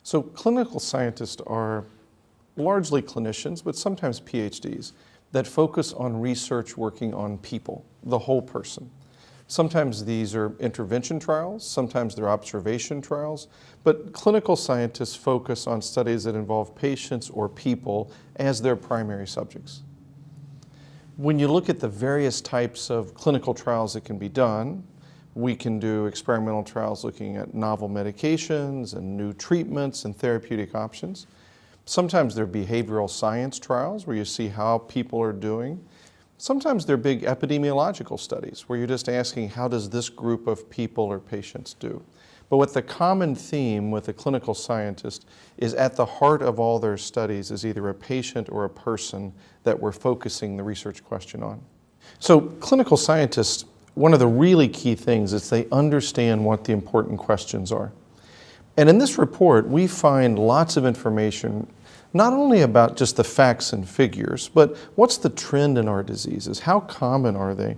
So clinical scientists are largely clinicians, but sometimes PhDs, that focus on research working on people, the whole person. Sometimes these are intervention trials, sometimes they're observation trials, but clinical scientists focus on studies that involve patients or people as their primary subjects. When you look at the various types of clinical trials that can be done, we can do experimental trials looking at novel medications and new treatments and therapeutic options. Sometimes they're behavioral science trials where you see how people are doing. Sometimes they're big epidemiological studies where you're just asking how does this group of people or patients do. But what the common theme with a clinical scientist is at the heart of all their studies is either a patient or a person that we're focusing the research question on. So clinical scientists, one of the really key things is they understand what the important questions are. And in this report, we find lots of information, not only about just the facts and figures, but what's the trend in our diseases? How common are they?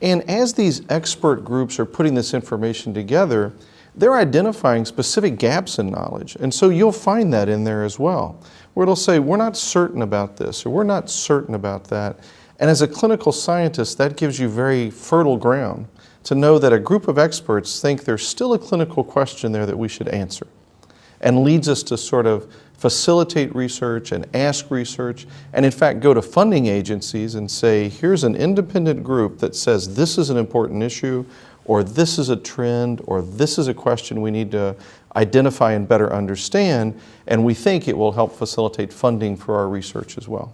And as these expert groups are putting this information together, they're identifying specific gaps in knowledge. And so you'll find that in there as well, where it'll say, we're not certain about this, or we're not certain about that. And as a clinical scientist, that gives you very fertile ground to know that a group of experts think there's still a clinical question there that we should answer, and leads us to sort of facilitate research and ask research, and in fact go to funding agencies and say, here's an independent group that says this is an important issue, or this is a trend, or this is a question we need to identify and better understand, and we think it will help facilitate funding for our research as well.